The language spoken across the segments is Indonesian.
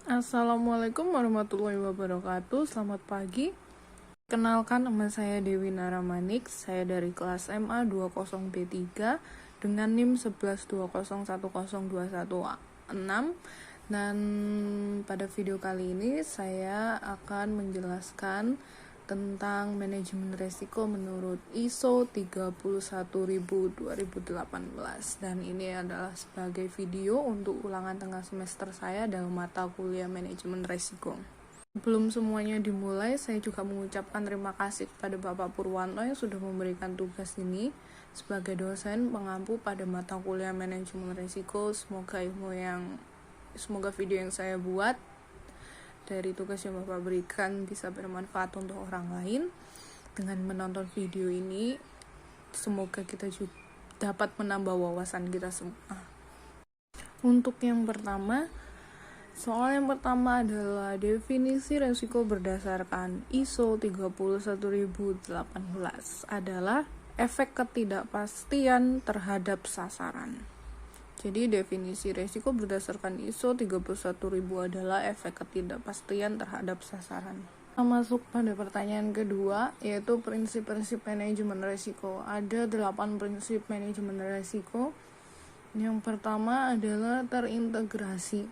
Assalamualaikum warahmatullahi wabarakatuh. Selamat pagi. Kenalkan, nama saya Dewi Naramanik. Saya dari kelas MA 20B3 dengan NIM 1120102116. Dan pada video kali ini saya akan menjelaskan tentang manajemen resiko menurut ISO 31000/2018, dan ini adalah sebagai video untuk ulangan tengah semester saya dalam mata kuliah manajemen resiko. Sebelum semuanya dimulai, saya juga mengucapkan terima kasih kepada Bapak Purwanto yang sudah memberikan tugas ini sebagai dosen pengampu pada mata kuliah manajemen resiko. Semoga video yang saya buat dari tugas yang Bapak berikan bisa bermanfaat untuk orang lain. Dengan menonton video ini, semoga kita juga dapat menambah wawasan kita semua. Untuk yang pertama, soal yang pertama adalah definisi resiko berdasarkan ISO 31000/2018 adalah efek ketidakpastian terhadap sasaran. Jadi definisi resiko berdasarkan ISO 31000 adalah efek ketidakpastian terhadap sasaran. Kita masuk pada pertanyaan kedua, yaitu prinsip-prinsip manajemen resiko. Ada 8 prinsip manajemen resiko. Yang pertama adalah terintegrasi.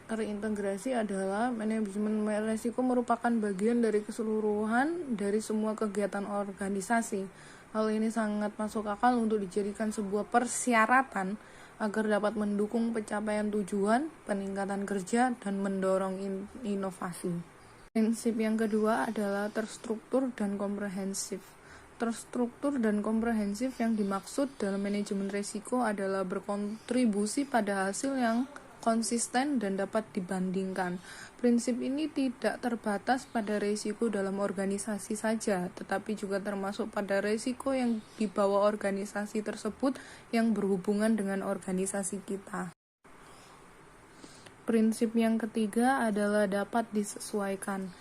Terintegrasi adalah manajemen resiko merupakan bagian dari keseluruhan dari semua kegiatan organisasi. Hal ini sangat masuk akal untuk dijadikan sebuah persyaratan agar dapat mendukung pencapaian tujuan, peningkatan kerja, dan mendorong inovasi. Prinsip yang kedua adalah terstruktur dan komprehensif. Terstruktur dan komprehensif yang dimaksud dalam manajemen risiko adalah berkontribusi pada hasil yang konsisten dan dapat dibandingkan. Prinsip ini tidak terbatas pada risiko dalam organisasi saja, tetapi juga termasuk pada risiko yang dibawa organisasi tersebut yang berhubungan dengan organisasi kita. Prinsip yang ketiga adalah dapat disesuaikan.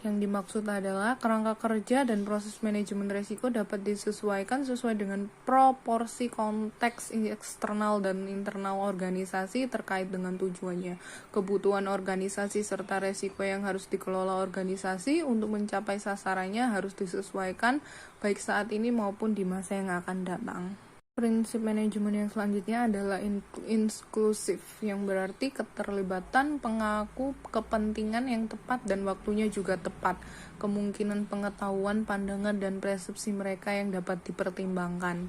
Yang dimaksud adalah kerangka kerja dan proses manajemen risiko dapat disesuaikan sesuai dengan proporsi konteks eksternal dan internal organisasi terkait dengan tujuannya, kebutuhan organisasi, serta risiko yang harus dikelola organisasi untuk mencapai sasarannya harus disesuaikan baik saat ini maupun di masa yang akan datang. Prinsip manajemen yang selanjutnya adalah inklusif, yang berarti keterlibatan pengaku kepentingan yang tepat dan waktunya juga tepat, kemungkinan pengetahuan, pandangan, dan persepsi mereka yang dapat dipertimbangkan.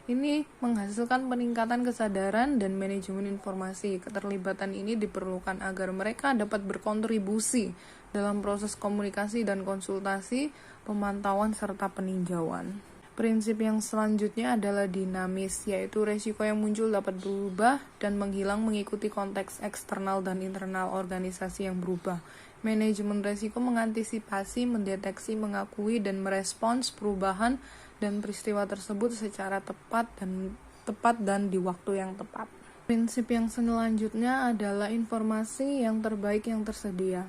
Ini menghasilkan peningkatan kesadaran dan manajemen informasi. Keterlibatan ini diperlukan agar mereka dapat berkontribusi dalam proses komunikasi dan konsultasi, pemantauan, serta peninjauan. Prinsip yang selanjutnya adalah dinamis, yaitu resiko yang muncul dapat berubah dan menghilang mengikuti konteks eksternal dan internal organisasi yang berubah. Manajemen resiko mengantisipasi, mendeteksi, mengakui, dan merespons perubahan dan peristiwa tersebut secara tepat dan di waktu yang tepat. Prinsip yang selanjutnya adalah informasi yang terbaik yang tersedia,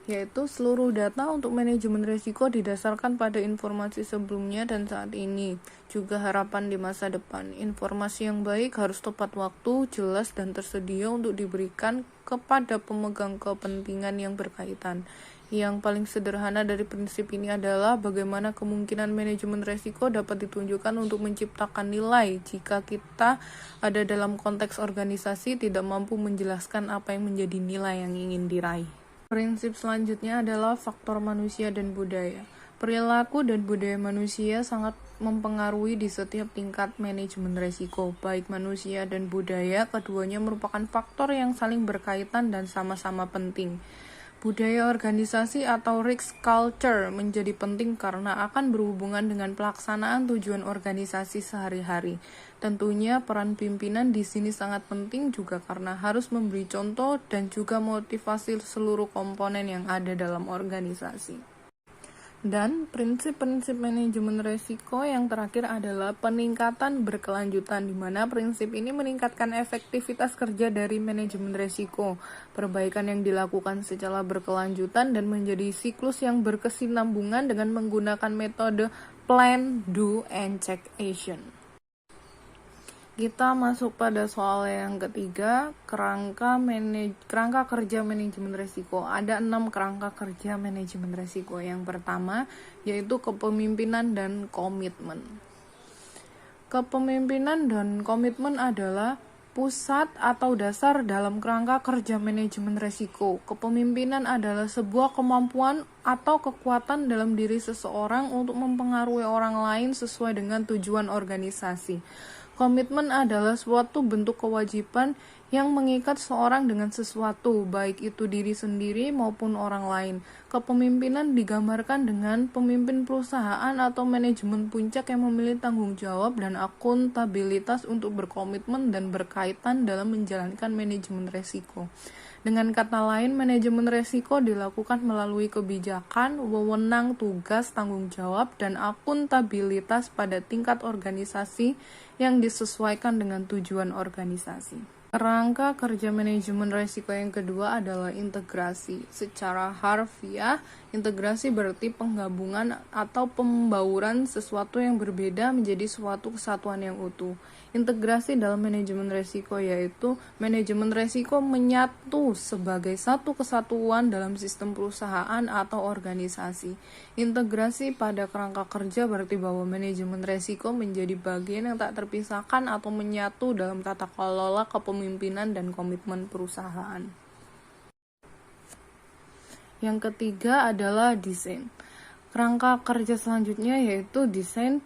yaitu seluruh data untuk manajemen risiko didasarkan pada informasi sebelumnya dan saat ini, juga harapan di masa depan. Informasi yang baik harus tepat waktu, jelas, dan tersedia untuk diberikan kepada pemegang kepentingan yang berkaitan. Yang paling sederhana dari prinsip ini adalah bagaimana kemungkinan manajemen risiko dapat ditunjukkan untuk menciptakan nilai jika kita ada dalam konteks organisasi tidak mampu menjelaskan apa yang menjadi nilai yang ingin diraih. Prinsip selanjutnya adalah faktor manusia dan budaya. Perilaku dan budaya manusia sangat mempengaruhi di setiap tingkat manajemen risiko. Baik manusia dan budaya, keduanya merupakan faktor yang saling berkaitan dan sama-sama penting. Budaya organisasi atau risk culture menjadi penting karena akan berhubungan dengan pelaksanaan tujuan organisasi sehari-hari. Tentunya peran pimpinan di sini sangat penting juga karena harus memberi contoh dan juga motivasi seluruh komponen yang ada dalam organisasi. Dan prinsip-prinsip manajemen risiko yang terakhir adalah peningkatan berkelanjutan, di mana prinsip ini meningkatkan efektivitas kerja dari manajemen risiko, perbaikan yang dilakukan secara berkelanjutan dan menjadi siklus yang berkesinambungan dengan menggunakan metode plan, do, and check action. Kita masuk pada soal yang ketiga, kerangka kerja manajemen resiko. Ada 6 kerangka kerja manajemen resiko. Yang pertama yaitu kepemimpinan dan komitmen. Kepemimpinan dan komitmen adalah pusat atau dasar dalam kerangka kerja manajemen resiko. Kepemimpinan adalah sebuah kemampuan atau kekuatan dalam diri seseorang untuk mempengaruhi orang lain sesuai dengan tujuan organisasi. Komitmen adalah suatu bentuk kewajiban yang mengikat seorang dengan sesuatu, baik itu diri sendiri maupun orang lain. Kepemimpinan digambarkan dengan pemimpin perusahaan atau manajemen puncak yang memiliki tanggung jawab dan akuntabilitas untuk berkomitmen dan berkaitan dalam menjalankan manajemen resiko. Dengan kata lain, manajemen resiko dilakukan melalui kebijakan, wewenang, tugas, tanggung jawab, dan akuntabilitas pada tingkat organisasi yang disesuaikan dengan tujuan organisasi. Kerangka kerja manajemen resiko yang kedua adalah integrasi. Secara harfiah, integrasi berarti penggabungan atau pembauran sesuatu yang berbeda menjadi suatu kesatuan yang utuh. Integrasi dalam manajemen resiko yaitu manajemen resiko menyatu sebagai satu kesatuan dalam sistem perusahaan atau organisasi. Integrasi pada kerangka kerja berarti bahwa manajemen resiko menjadi bagian yang tak terpisahkan atau menyatu dalam tata kelola kepemimpinan dan komitmen perusahaan. Yang ketiga adalah desain. Kerangka kerja selanjutnya yaitu desain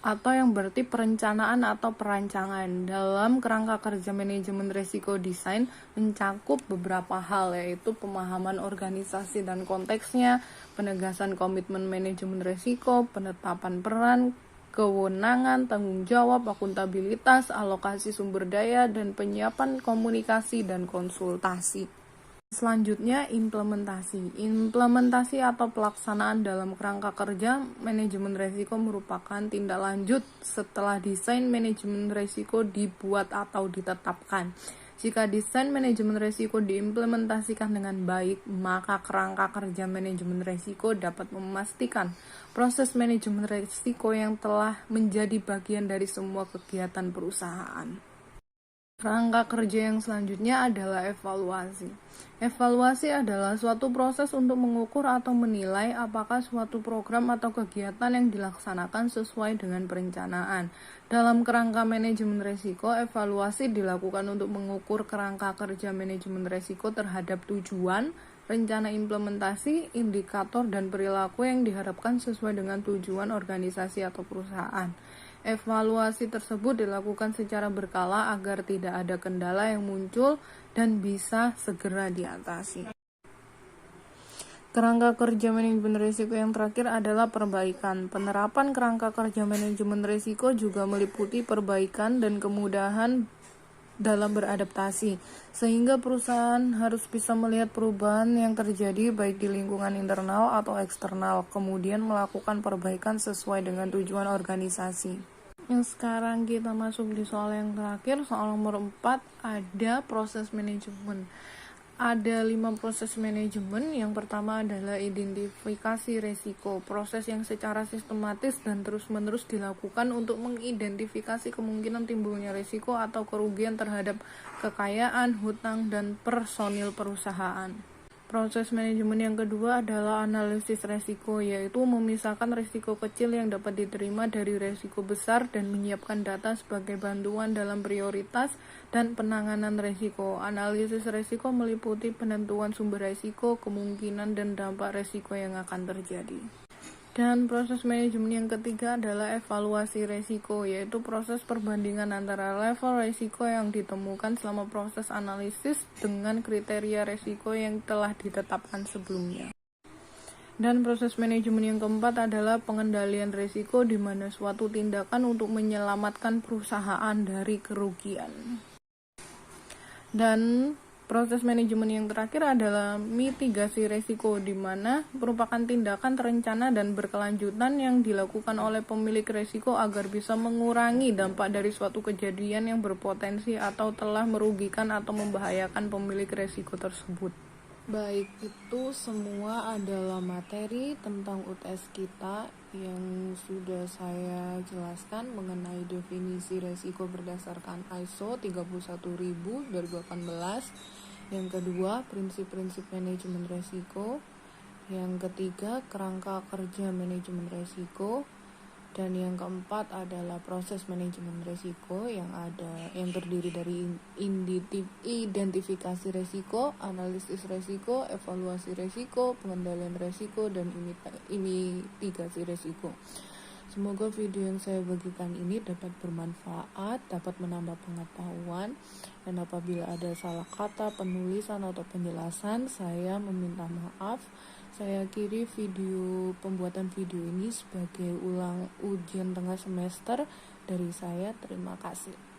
atau yang berarti perencanaan atau perancangan. Dalam kerangka kerja manajemen resiko, desain mencakup beberapa hal, yaitu pemahaman organisasi dan konteksnya, penegasan komitmen manajemen resiko, penetapan peran, kewenangan, tanggung jawab, akuntabilitas, alokasi sumber daya, dan penyiapan komunikasi dan konsultasi. Selanjutnya, implementasi. Implementasi atau pelaksanaan dalam kerangka kerja manajemen resiko merupakan tindak lanjut setelah desain manajemen resiko dibuat atau ditetapkan. Jika desain manajemen resiko diimplementasikan dengan baik, maka kerangka kerja manajemen resiko dapat memastikan proses manajemen resiko yang telah menjadi bagian dari semua kegiatan perusahaan. Kerangka kerja yang selanjutnya adalah evaluasi. Evaluasi adalah suatu proses untuk mengukur atau menilai apakah suatu program atau kegiatan yang dilaksanakan sesuai dengan perencanaan. Dalam kerangka manajemen resiko, evaluasi dilakukan untuk mengukur kerangka kerja manajemen resiko terhadap tujuan, rencana implementasi, indikator, dan perilaku yang diharapkan sesuai dengan tujuan organisasi atau perusahaan. Evaluasi tersebut dilakukan secara berkala agar tidak ada kendala yang muncul dan bisa segera diatasi. Kerangka kerja manajemen risiko yang terakhir adalah perbaikan. Penerapan kerangka kerja manajemen risiko juga meliputi perbaikan dan kemudahan dalam beradaptasi, sehingga perusahaan harus bisa melihat perubahan yang terjadi baik di lingkungan internal atau eksternal, kemudian melakukan perbaikan sesuai dengan tujuan organisasi. Yang sekarang kita masuk di soal yang terakhir, soal nomor 4, ada proses manajemen. Ada 5 proses manajemen. Yang pertama adalah identifikasi resiko, proses yang secara sistematis dan terus-menerus dilakukan untuk mengidentifikasi kemungkinan timbulnya resiko atau kerugian terhadap kekayaan, hutang, dan personil perusahaan. Proses manajemen yang kedua adalah analisis resiko, yaitu memisahkan resiko kecil yang dapat diterima dari resiko besar dan menyiapkan data sebagai bantuan dalam prioritas dan penanganan resiko. Analisis resiko meliputi penentuan sumber resiko, kemungkinan dan dampak resiko yang akan terjadi. Dan proses manajemen yang ketiga adalah evaluasi resiko, yaitu proses perbandingan antara level resiko yang ditemukan selama proses analisis dengan kriteria resiko yang telah ditetapkan sebelumnya. Dan proses manajemen yang keempat adalah pengendalian resiko, di mana suatu tindakan untuk menyelamatkan perusahaan dari kerugian. Dan proses manajemen yang terakhir adalah mitigasi resiko, di mana merupakan tindakan terencana dan berkelanjutan yang dilakukan oleh pemilik resiko agar bisa mengurangi dampak dari suatu kejadian yang berpotensi atau telah merugikan atau membahayakan pemilik resiko tersebut. Baik, itu semua adalah materi tentang UTS kita yang sudah saya jelaskan mengenai definisi resiko berdasarkan ISO 31000 2018. Yang kedua, prinsip-prinsip manajemen resiko. Yang ketiga, kerangka kerja manajemen resiko. Dan yang keempat adalah proses manajemen resiko yang terdiri dari identifikasi resiko, analisis resiko, evaluasi resiko, pengendalian resiko, dan mitigasi resiko. Semoga video yang saya bagikan ini dapat bermanfaat, dapat menambah pengetahuan, dan apabila ada salah kata, penulisan, atau penjelasan, saya meminta maaf. Saya akhiri pembuatan video ini sebagai ujian tengah semester dari saya. Terima kasih.